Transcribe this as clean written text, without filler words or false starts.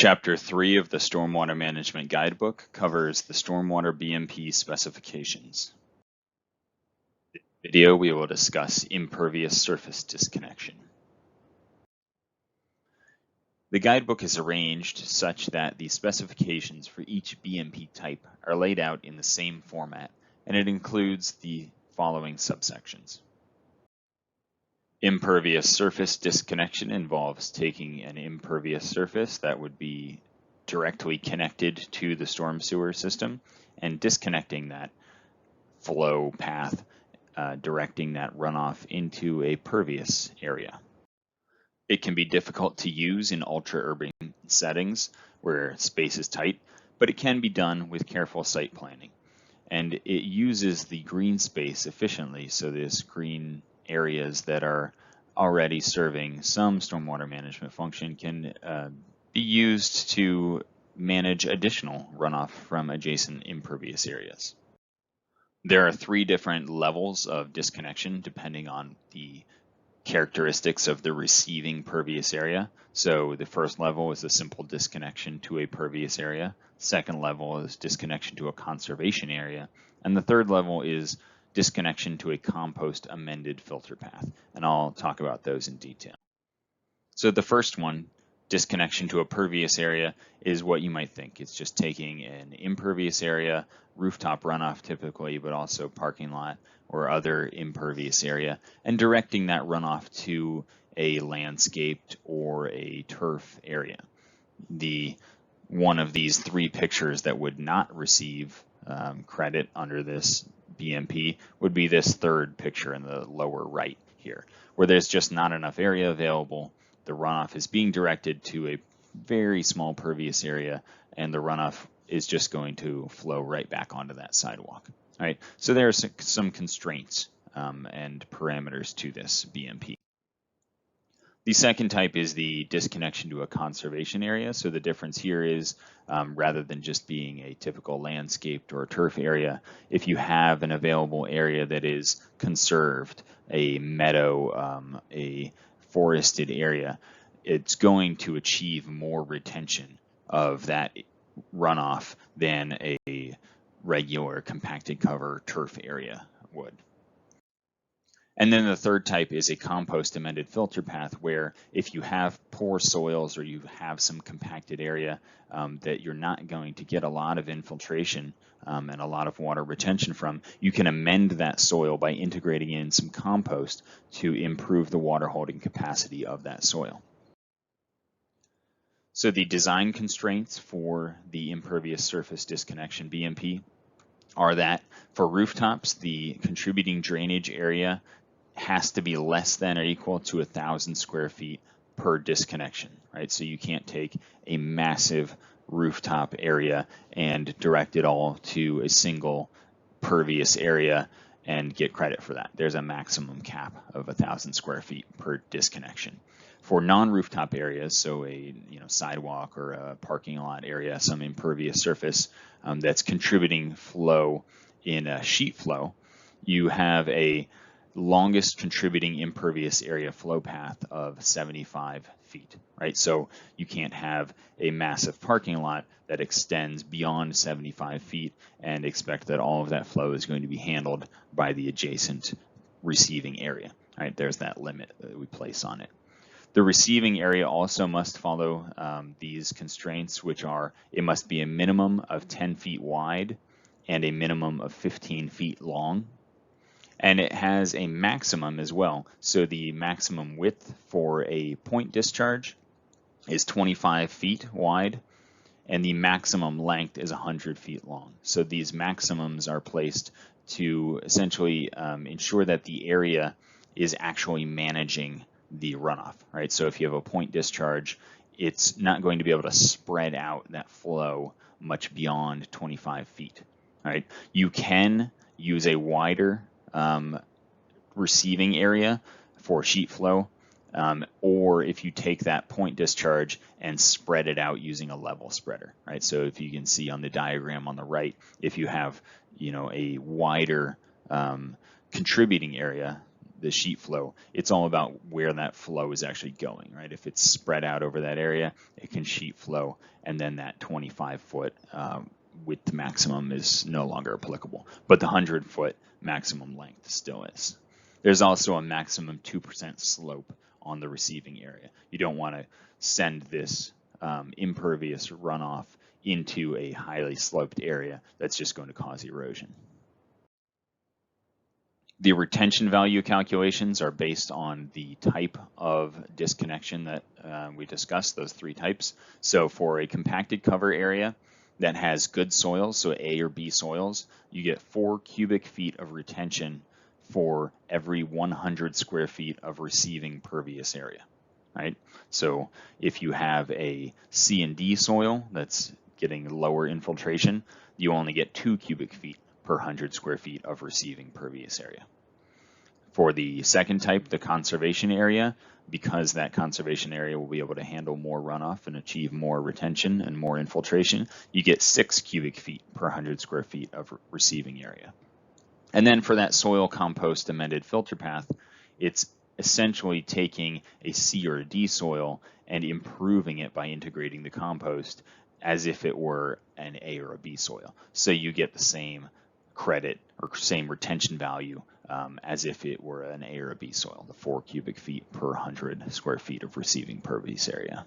Chapter 3 of the Stormwater Management Guidebook covers the stormwater BMP specifications. In this video, we will discuss impervious surface disconnection. The guidebook is arranged such that the specifications for each BMP type are laid out in the same format, and it includes the following subsections. Impervious surface disconnection involves taking an impervious surface that would be directly connected to the storm sewer system and disconnecting that flow path, directing that runoff into a pervious area. It can be difficult to use in ultra-urban settings where space is tight, but it can be done with careful site planning. And it uses the green space efficiently, so this green areas that are already serving some stormwater management function can be used to manage additional runoff from adjacent impervious areas. There are 3 different levels of disconnection depending on the characteristics of the receiving pervious area. So the first level is a simple disconnection to a pervious area. Second level is disconnection to a conservation area. And the third level is disconnection to a compost amended filter path. And I'll talk about those in detail. So the first one, disconnection to a pervious area, is what you might think. It's just taking an impervious area, rooftop runoff typically, but also parking lot or other impervious area, and directing that runoff to a landscaped or a turf area. One of these 3 pictures that would not receive credit under this BMP would be this third picture in the lower right here, where there's just not enough area available. The runoff is being directed to a very small pervious area, and the runoff is just going to flow right back onto that sidewalk. All right, so there are some constraints and parameters to this BMP. The second type is the disconnection to a conservation area. So the difference here is rather than just being a typical landscaped or turf area, if you have an available area that is conserved, a meadow, a forested area, it's going to achieve more retention of that runoff than a regular compacted cover turf area would. And then the third type is a compost amended filter path, where if you have poor soils or you have some compacted area that you're not going to get a lot of infiltration and a lot of water retention from, you can amend that soil by integrating in some compost to improve the water holding capacity of that soil. So the design constraints for the impervious surface disconnection BMP are that for rooftops, the contributing drainage area has to be less than or equal to 1,000 square feet per disconnection, right? So you can't take a massive rooftop area and direct it all to a single pervious area and get credit for that. There's a maximum cap of 1,000 square feet per disconnection. For non-rooftop areas, so a sidewalk or a parking lot area, some impervious surface that's contributing flow in a sheet flow, you have a longest contributing impervious area flow path of 75 feet, right? So you can't have a massive parking lot that extends beyond 75 feet and expect that all of that flow is going to be handled by the adjacent receiving area, right? There's that limit that we place on it. The receiving area also must follow these constraints, which are it must be a minimum of 10 feet wide and a minimum of 15 feet long. And it has a maximum as well. So the maximum width for a point discharge is 25 feet wide, and the maximum length is 100 feet long. So these maximums are placed to essentially ensure that the area is actually managing the runoff, right? So if you have a point discharge, it's not going to be able to spread out that flow much beyond 25 feet, right? You can use a wider receiving area for sheet flow, or if you take that point discharge and spread it out using a level spreader, right? So if you can see on the diagram on the right, if you have a wider contributing area, the sheet flow. It's all about where that flow is actually going, right? If it's spread out over that area, it can sheet flow, and then that 25-foot width maximum is no longer applicable, but the 100-foot maximum length still is. There's also a maximum 2% slope on the receiving area. You don't want to send this impervious runoff into a highly sloped area that's just going to cause erosion. The retention value calculations are based on the type of disconnection that we discussed, those 3 types. So for a compacted cover area that has good soils, so A or B soils, you get 4 cubic feet of retention for every 100 square feet of receiving pervious area, right? So if you have a C and D soil that's getting lower infiltration, you only get 2 cubic feet per 100 square feet of receiving pervious area. For the second type, the conservation area, because that conservation area will be able to handle more runoff and achieve more retention and more infiltration, you get 6 cubic feet per 100 square feet of receiving area. And then for that soil compost amended filter path, it's essentially taking a C or a D soil and improving it by integrating the compost as if it were an A or a B soil. So you get the same credit or same retention value as if it were an A or a B soil, the 4 cubic feet per 100 square feet of receiving pervious area.